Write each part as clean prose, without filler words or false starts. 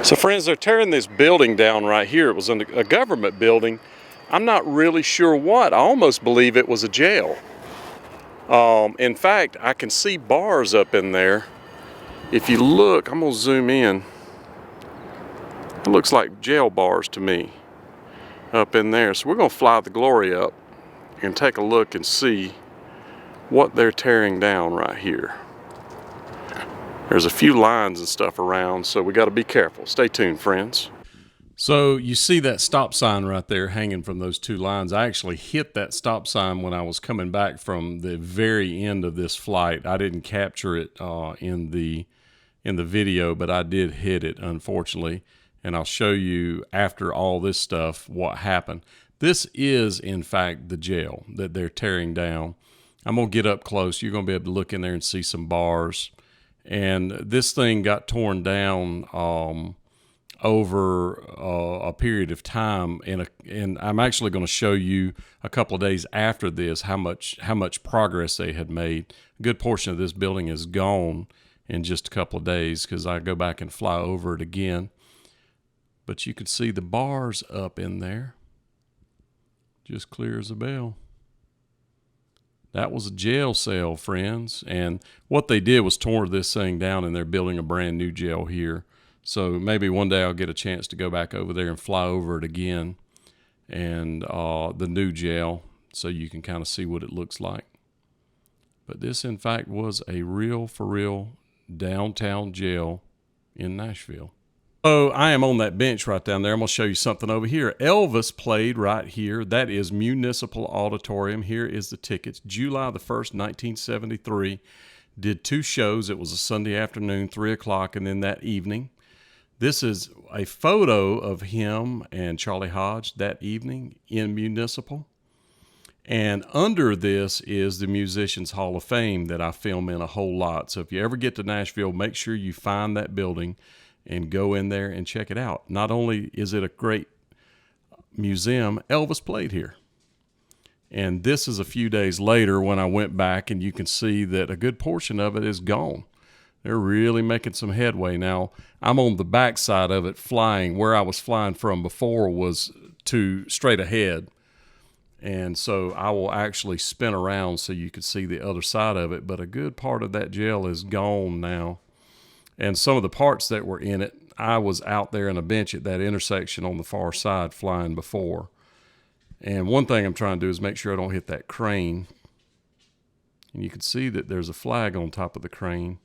So friends, they're tearing this building down right here. It was a government building. I'm not really sure what. I almost believe it was a jail. In fact, I can see bars up in there. If you look, I'm gonna zoom in. It looks like jail bars to me up in there. So we're gonna fly the Glory up and take a look and see what they're tearing down right here. There's a few lines and stuff around, so we got to be careful. Stay tuned, friends. So you see that stop sign right there hanging from those two lines. I actually hit that stop sign when I was coming back from the very end of this flight. I didn't capture it in the video, but I did hit it, unfortunately. And I'll show you after all this stuff what happened. This is, in fact, the jail that they're tearing down. I'm going to get up close. You're going to be able to look in there and see some bars. And this thing got torn down over a period of time, and I'm actually going to show you a couple of days after this how much progress they had made. A good portion of this building is gone in just a couple of days because I go back and fly over it again. But you can see the bars up in there, just clear as a bell. That was a jail cell, friends. And what they did was tore this thing down, and they're building a brand new jail here. So maybe one day I'll get a chance to go back over there and fly over it again, and the new jail, so you can kind of see what it looks like. But this, in fact, was a real, for real downtown jail in Nashville. So I am on that bench right down there. I'm going to show you something over here. Elvis played right here. That is Municipal Auditorium. Here is the tickets. July the 1st, 1973. Did 2 shows. It was a Sunday afternoon, 3 o'clock, and then that evening. This is a photo of him and Charlie Hodge that evening in Municipal. And under this is the Musicians Hall of Fame that I film in a whole lot. So if you ever get to Nashville, make sure you find that building and go in there and check it out. Not only is it a great museum, Elvis played here. And this is a few days later when I went back, and you can see that a good portion of it is gone. They're really making some headway now. I'm on the back side of it flying. Where I was flying from before was to straight ahead. And so I will actually spin around so you can see the other side of it. But a good part of that jail is gone now. And some of the parts that were in it, I was out there on a bench at that intersection on the far side flying before. And one thing I'm trying to do is make sure I don't hit that crane. And you can see that there's a flag on top of the crane.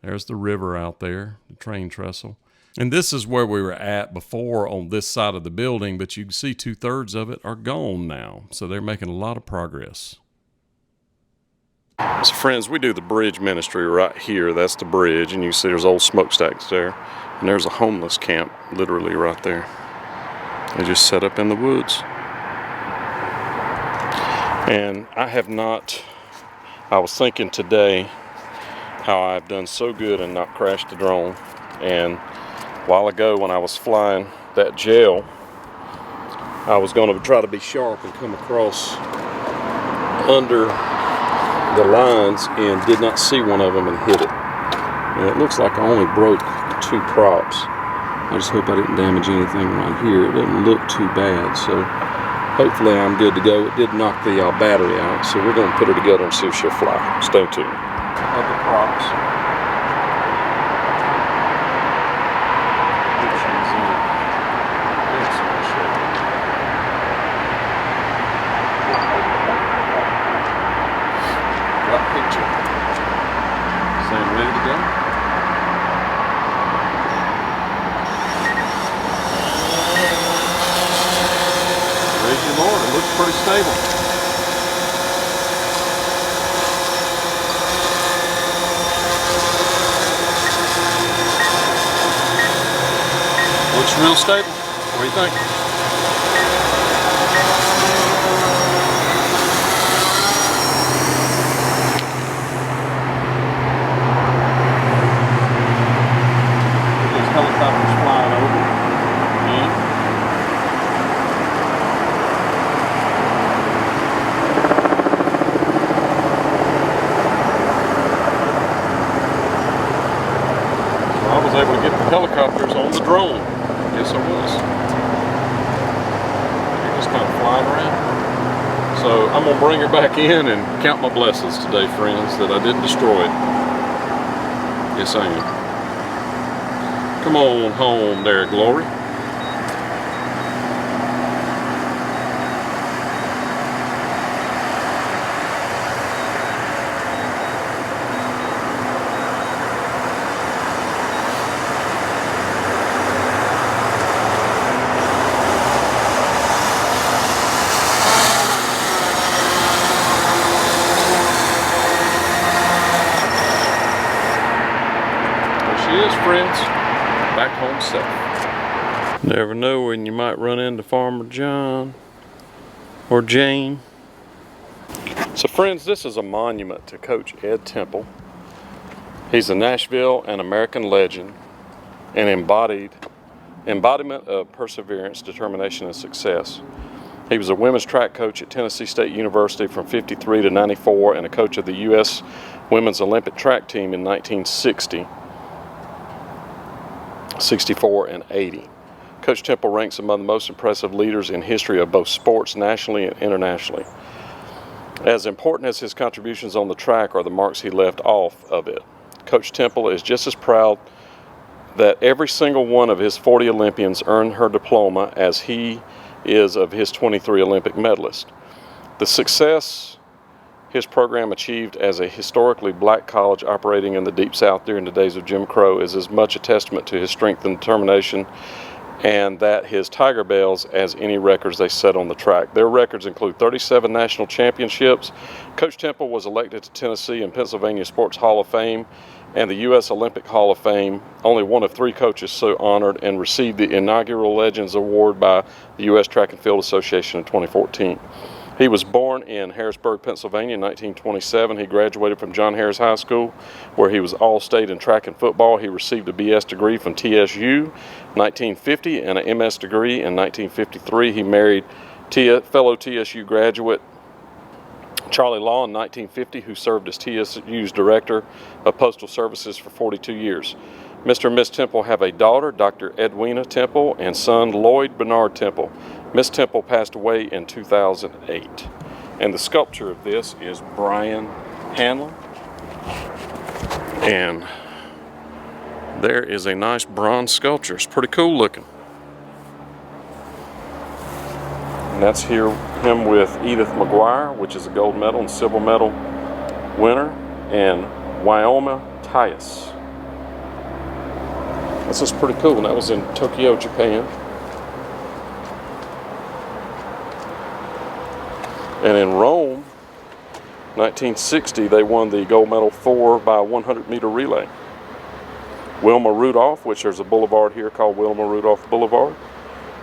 There's the river out there, the train trestle. And this is where we were at before on this side of the building, but you can see 2/3 of it are gone now. So they're making a lot of progress. So friends, we do the bridge ministry right here. That's the bridge, and you see there's old smokestacks there. And there's a homeless camp literally right there. They just set up in the woods. And I was thinking today how I've done so good and not crashed the drone. And a while ago when I was flying that jail, I was going to try to be sharp and come across under the lines and did not see one of them and hit it. And it looks like I only broke 2 props. I just hope I didn't damage anything right here. It doesn't look too bad, so hopefully I'm good to go. It did knock the battery out, so we're going to put her together and see if she'll fly. Stay tuned. Other props. Ready to go? Praise the Lord, it looks pretty stable. Looks real stable. What do you think? Helicopters flying over. Yeah. So I was able to get the helicopters on on the drone. Yes, I was. You're just kind of flying around. So I'm gonna bring her back in and count my blessings today, friends, that I didn't destroy it. Yes, I am. Come on home there, Glory. Friends, back home safe. Never know when you might run into Farmer John or Jane. So friends, this is a monument to Coach Ed Temple. He's a Nashville and American legend, an embodiment of perseverance, determination, and success. He was a women's track coach at Tennessee State University from '53 to '94 and a coach of the U.S. Women's Olympic track team in 1960. 64 and 80. Coach Temple ranks among the most impressive leaders in history of both sports nationally and internationally. As important as his contributions on the track are the marks he left off of it. Coach Temple is just as proud that every single one of his 40 Olympians earned her diploma as he is of his 23 Olympic medalists. The success his program achieved as a historically black college operating in the Deep South during the days of Jim Crow is as much a testament to his strength and determination and that his Tiger Bells as any records they set on the track. Their records include 37 national championships. Coach Temple was elected to Tennessee and Pennsylvania Sports Hall of Fame and the U.S. Olympic Hall of Fame, only one of 3 coaches so honored, and received the inaugural Legends Award by the U.S. Track and Field Association in 2014. He was born in Harrisburg, Pennsylvania in 1927. He graduated from John Harris High School, where he was all-state in track and football. He received a BS degree from TSU in 1950 and an MS degree in 1953. He married fellow TSU graduate Charlie Law in 1950, who served as TSU's Director of Postal Services for 42 years. Mr. and Miss Temple have a daughter, Dr. Edwina Temple, and son, Lloyd Bernard Temple. Miss Temple passed away in 2008. And the sculpture of this is Brian Hanlon. And there is a nice bronze sculpture. It's pretty cool looking. And that's him with Edith McGuire, which is a gold medal and silver medal winner, and Wyoma Tyus. This is pretty cool, and that was in Tokyo, Japan. And in Rome, 1960, they won the gold medal 4x100 meter relay. Wilma Rudolph, which there's a boulevard here called Wilma Rudolph Boulevard.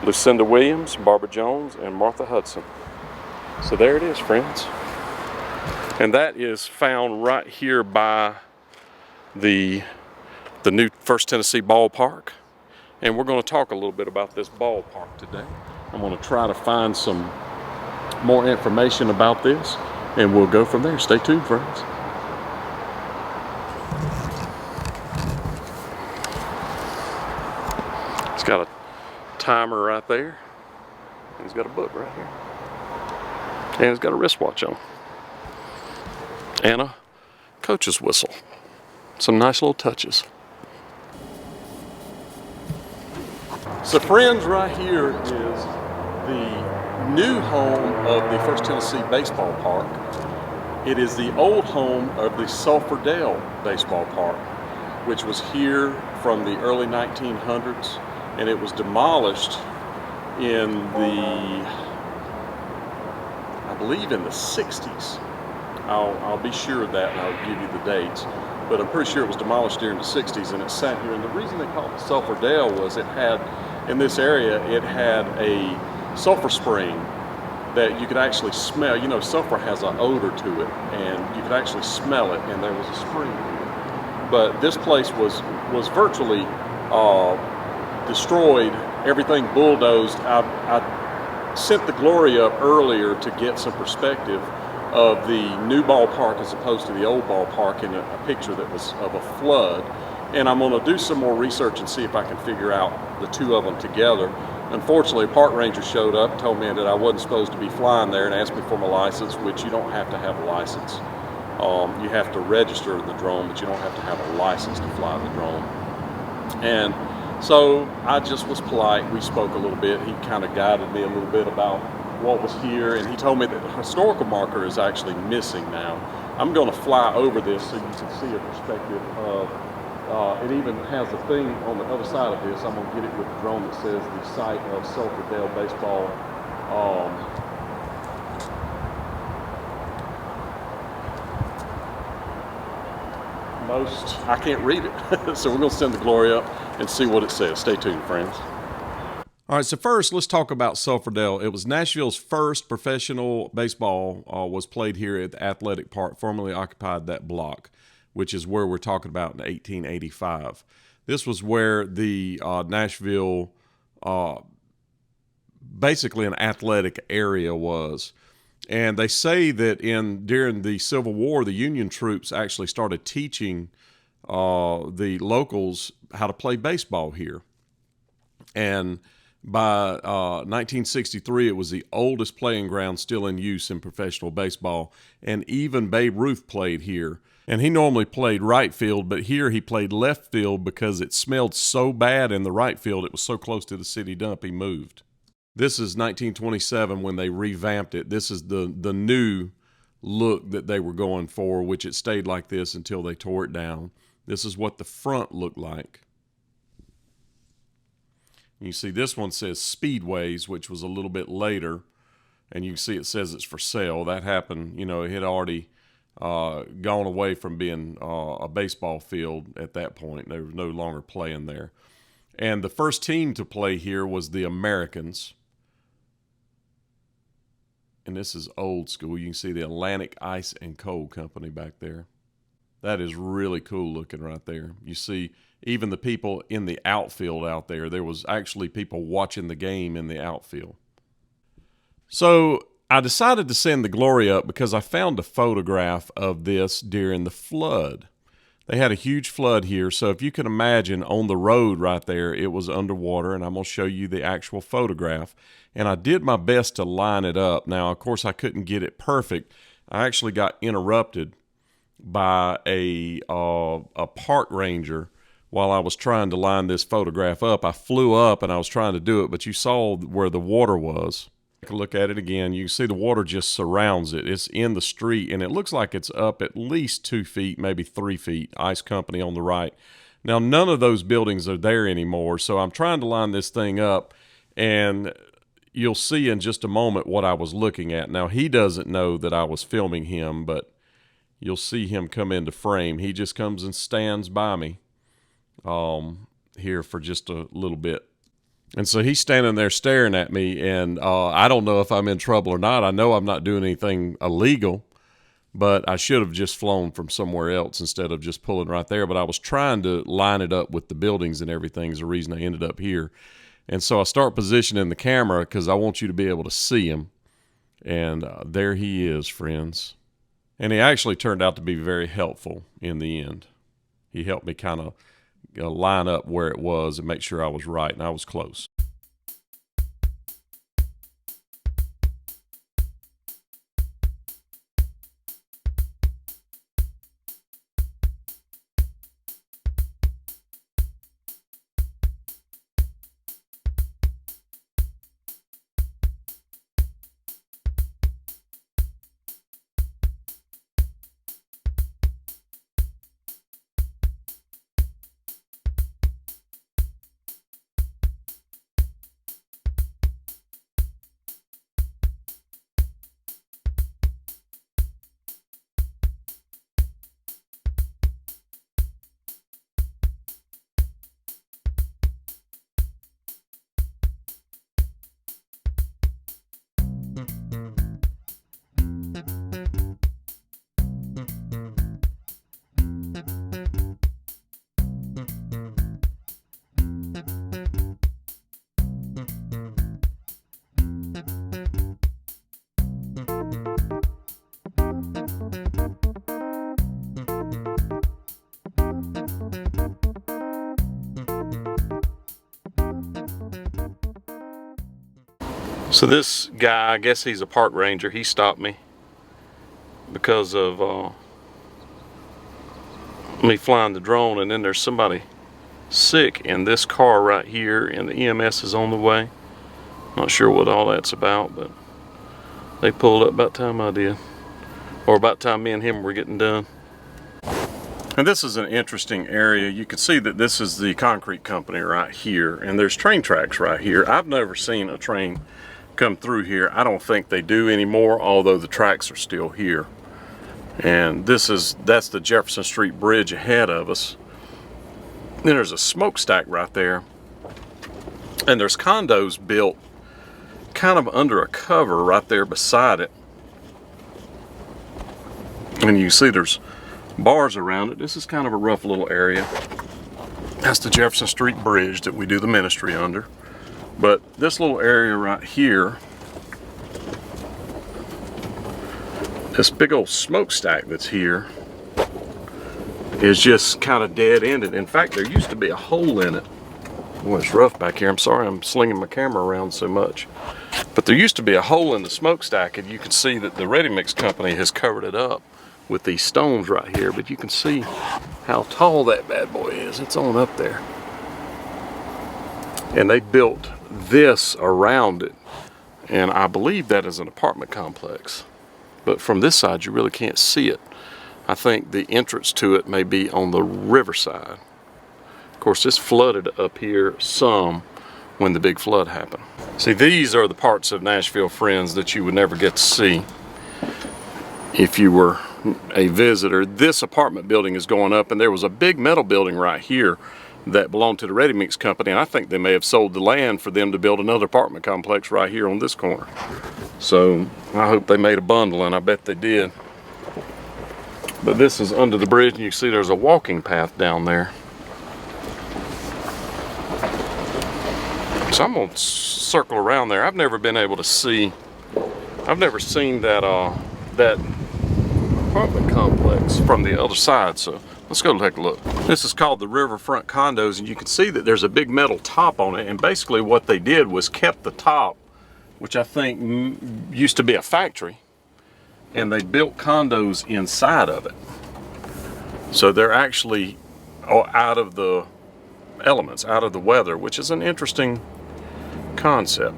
Lucinda Williams, Barbara Jones, and Martha Hudson. So there it is, friends. And that is found right here by the new First Tennessee ballpark. And we're going to talk a little bit about this ballpark today. I'm going to try to find some more information about this, and we'll go from there. Stay tuned, friends. It's got a timer right there. He's got a book right here. And he's got a wristwatch on. And a coach's whistle. Some nice little touches. So friends, right here is the new home of the First Tennessee Baseball Park. It is the old home of the Sulphur Dell Baseball Park, which was here from the early 1900s, and it was demolished in I believe in the 60s. I'll be sure of that and I'll give you the dates. But I'm pretty sure it was demolished during the 60s, and it sat here. And the reason they called it Sulphur Dell was it had, in this area, it had a sulfur spring that you could actually smell. You know, sulfur has an odor to it, and you could actually smell it, and there was a spring here. But this place was virtually destroyed, everything bulldozed. I sent the Glory up earlier to get some perspective of the new ballpark as opposed to the old ballpark in a picture that was of a flood. and I'm going to do some more research and see if I can figure out the two of them together. Unfortunately, a park ranger showed up and told me that I wasn't supposed to be flying there and asked me for my license, which you don't have to have a license. You have to register the drone, but you don't have to have a license to fly the drone. And so I just was polite. We spoke a little bit. He kind of guided me a little bit about what was here, and he told me that the historical marker is actually missing now. I'm going to fly over this so you can see a perspective of, it even has a thing on the other side of this. I'm going to get it with the drone that says the site of Sulphur Dell baseball. I can't read it. So we're going to send the glory up and see what it says. Stay tuned, friends. All right, so first, let's talk about Sulphur Dell. It was Nashville's first professional baseball was played here at the Athletic Park, formerly occupied that block, which is where we're talking about in 1885. This was where the Nashville, basically an athletic area was. And they say that during the Civil War, the Union troops actually started teaching the locals how to play baseball here. And by 1963, it was the oldest playing ground still in use in professional baseball. And even Babe Ruth played here. And he normally played right field, but here he played left field because it smelled so bad in the right field. It was so close to the city dump, he moved. This is 1927 when they revamped it. This is the new look that they were going for, which it stayed like this until they tore it down. This is what the front looked like. You see this one says Speedways, which was a little bit later, and you can see it says it's for sale. That happened, it had already gone away from being a baseball field at that point. They were no longer playing there. And the first team to play here was the Americans. And this is old school. You can see the Atlantic Ice and Coal Company back there. That is really cool looking right there. You see even the people in the outfield out there. There was actually people watching the game in the outfield. So I decided to send the glory up because I found a photograph of this during the flood. They had a huge flood here, so if you can imagine on the road right there, it was underwater, and I'm going to show you the actual photograph. And I did my best to line it up. Now, of course, I couldn't get it perfect. I actually got interrupted by a park ranger while I was trying to line this photograph up. I flew up, and I was trying to do it, but you saw where the water was. Take a look at it again. You can see the water just surrounds it. It's in the street, and it looks like it's up at least 2 feet, maybe 3 feet. Ice Company on the right. Now, none of those buildings are there anymore, so I'm trying to line this thing up, and you'll see in just a moment what I was looking at. Now, he doesn't know that I was filming him, but you'll see him come into frame. He just comes and stands by me here for just a little bit. And so he's standing there staring at me, and I don't know if I'm in trouble or not. I know I'm not doing anything illegal, but I should have just flown from somewhere else instead of just pulling right there. But I was trying to line it up with the buildings and everything is the reason I ended up here. And so I start positioning the camera because I want you to be able to see him. And there he is, friends. And he actually turned out to be very helpful in the end. He helped me kind of line up where it was and make sure I was right, and I was close. So this guy, I guess he's a park ranger, he stopped me because of me flying the drone, and then there's somebody sick in this car right here, and the EMS is on the way. Not sure what all that's about, but they pulled up about time I did, or about time me and him were getting done. And this is an interesting area. You can see that this is the concrete company right here, and there's train tracks right here. I've never seen a train come through here. I don't think they do anymore, although the tracks are still here. And that's the Jefferson Street Bridge ahead of us. Then there's a smokestack right there, and there's condos built kind of under a cover right there beside it. And you see there's bars around it. This is kind of a rough little area. That's the Jefferson Street Bridge that we do the ministry under. But this little area right here, this big old smokestack that's here, is just kind of dead-ended. In fact, there used to be a hole in it. Boy, it's rough back here. I'm sorry I'm slinging my camera around so much. But there used to be a hole in the smokestack, and you can see that the ready mix company has covered it up with these stones right here. But you can see how tall that bad boy is. It's on up there. And they built this around it, and I believe that is an apartment complex. But from this side, you really can't see it. I think the entrance to it may be on the riverside. Of course, this flooded up here some when the big flood happened. See, these are the parts of Nashville, friends, that you would never get to see if you were a visitor. This apartment building is going up, and there was a big metal building right here that belonged to the ready mix company, and I think they may have sold the land for them to build another apartment complex right here on this corner. So I hope they made a bundle, and I bet they did. But this is under the bridge, and you see there's a walking path down there. So I'm gonna circle around there. I've never been able to see, I've never seen that that apartment complex from the other side, so let's go take a look. This is called the Riverfront Condos, and you can see that there's a big metal top on it, and basically what they did was kept the top, which I think used to be a factory, and they built condos inside of it. So they're actually out of the elements, out of the weather, which is an interesting concept.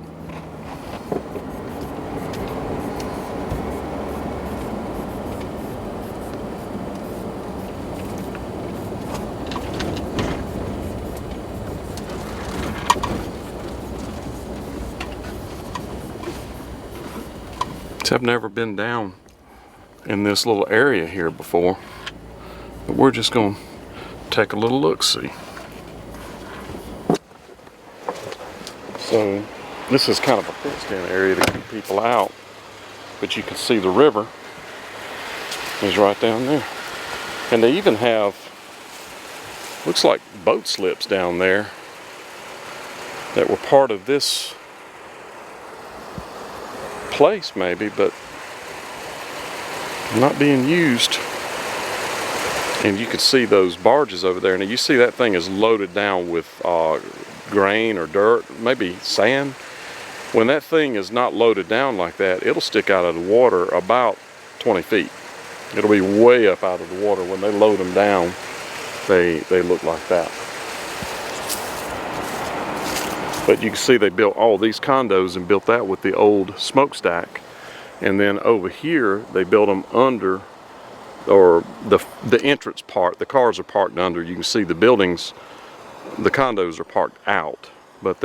I've never been down in this little area here before, but we're just going to take a little look-see. So this is kind of a fenced-in area to keep people out, but you can see the river is right down there, and they even have, looks like boat slips down there that were part of this place maybe, but not being used. And you can see those barges over there, and you see that thing is loaded down with grain or dirt, maybe sand. When that thing is not loaded down like that, it'll stick out of the water about 20 feet. It'll be way up out of the water. When they load them down, they look like that. But you can see they built all these condos and built that with the old smokestack. And then over here, they built them under, or the entrance part, the cars are parked under. You can see the buildings, the condos are parked out. But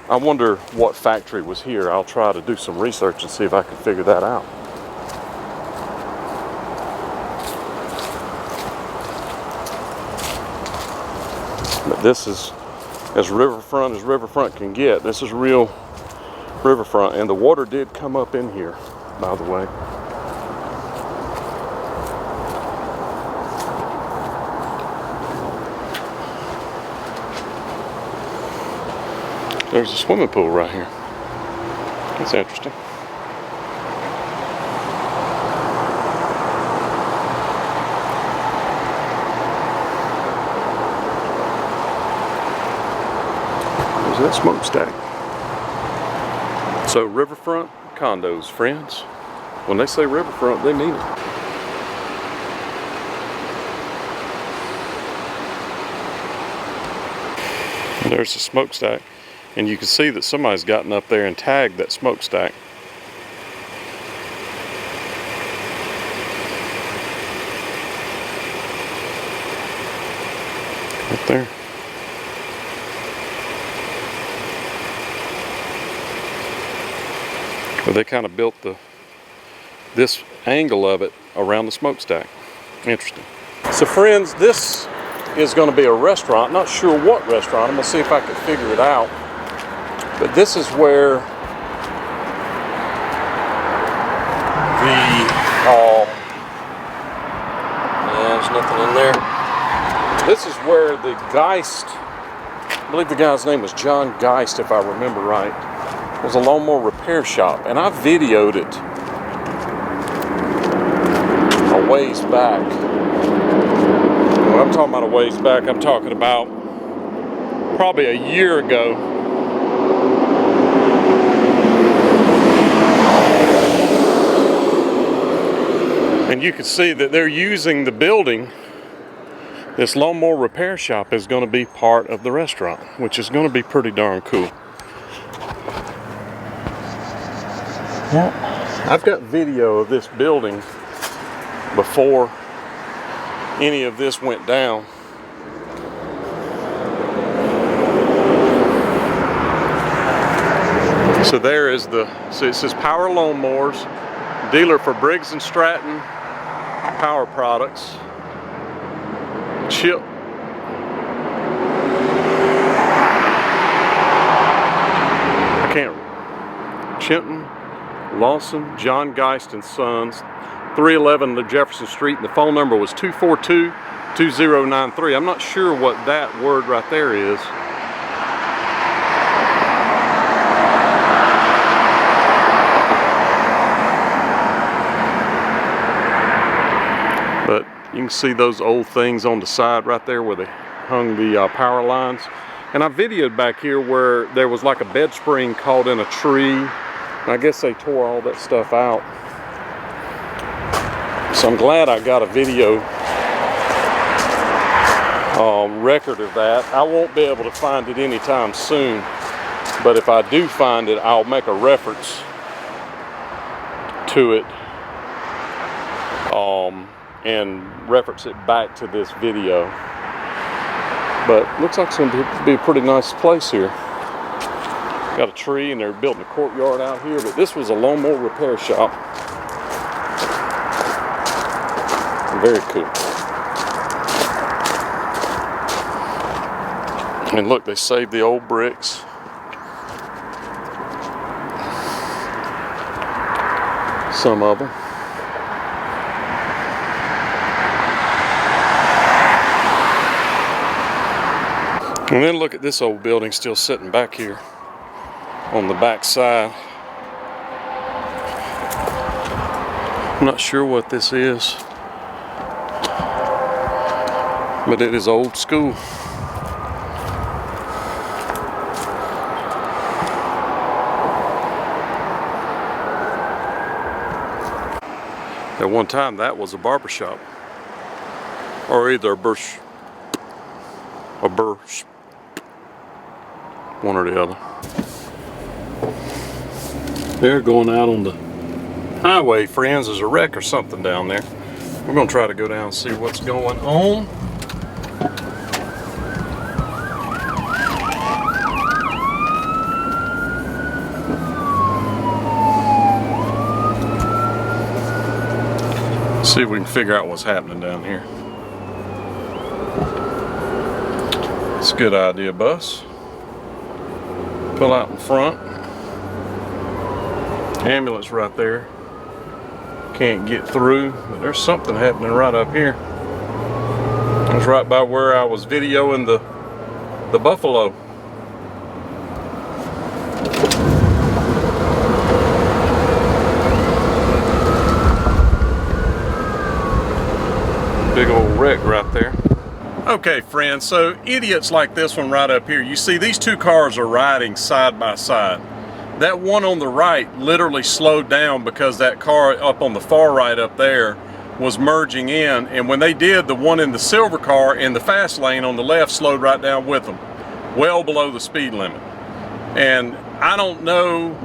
I wonder what factory was here. I'll try to do some research and see if I can figure that out. But this is as riverfront can get. This is real riverfront, and the water did come up in here, by the way. There's a swimming pool right here. That's interesting. There's that smokestack. So Riverfront Condos, friends. When they say riverfront, they mean it. And there's the smokestack, and you can see that somebody's gotten up there and tagged that smokestack. Right there. But they kind of built this angle of it around the smokestack. Interesting. So friends, this is going to be a restaurant. Not sure what restaurant. I'm going to see if I can figure it out. But this is where there's nothing in there. This is where the Geist, I believe the guy's name was John Geist, if I remember right, was a lawnmower repair shop, and I videoed it a ways back. When I'm talking about a ways back, I'm talking about probably a year ago. And you can see that they're using the building. This lawnmower repair shop is going to be part of the restaurant, which is going to be pretty darn cool. Yeah, I've got video of this building before any of this went down. So there is so it says Power Lawnmowers, dealer for Briggs & Stratton Power Products. Chinton, Lawson, John Geist and Sons, 311 Jefferson Street, and the phone number was 242-2093. I'm not sure what that word right there is. But you can see those old things on the side right there where they hung the power lines. And I videoed back here where there was like a bed spring caught in a tree. And I guess they tore all that stuff out. So I'm glad I got a video record of that. I won't be able to find it anytime soon. But if I do find it, I'll make a reference to it. And reference it back to this video. But looks like it's going to be a pretty nice place here. Got a tree and they're building a courtyard out here, but this was a lawnmower repair shop. Very cool. And look, they saved the old bricks. Some of them. And then look at this old building still sitting back here on the back side. I'm not sure what this is, but it is old school. At one time that was a barber shop, or either a bursh, one or the other. They're going out on the highway, friends. There's a wreck or something down there. We're going to try to go down and see what's going on. See if we can figure out what's happening down here. It's a good idea, bus. Pull out in front. Ambulance right there. Can't get through, but there's something happening right up here. I was right by where I was videoing the buffalo. Big old wreck right there. Okay, friends, so idiots like this one right up here. You see these two cars are riding side by side. That one on the right literally slowed down because that car up on the far right up there was merging in, and when they did, the one in the silver car in the fast lane on the left slowed right down with them, well below the speed limit. And I don't know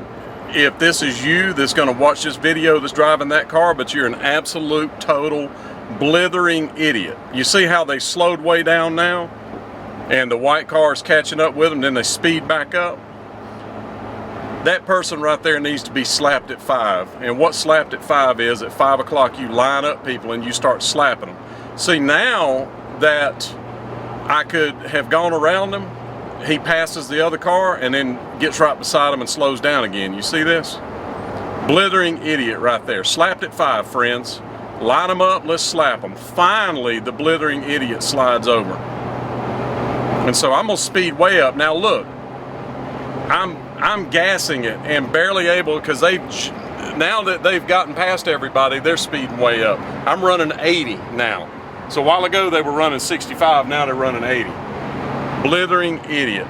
if this is you that's going to watch this video that's driving that car, but you're an absolute total blithering idiot. You see how they slowed way down now, and the white car is catching up with them, then they speed back up? That person right there needs to be slapped at 5. And what slapped at 5 is, at 5 o'clock you line up people and you start slapping them. See, now that I could have gone around him, he passes the other car and then gets right beside him and slows down again. You see this? Blithering idiot right there. Slapped at 5, friends. Line them up, let's slap them. Finally, the blithering idiot slides over. And so I'm gonna speed way up. Now look, I'm gassing it and barely able, because now that they've gotten past everybody, they're speeding way up. I'm running 80 now. So a while ago they were running 65, now they're running 80. Blithering idiot.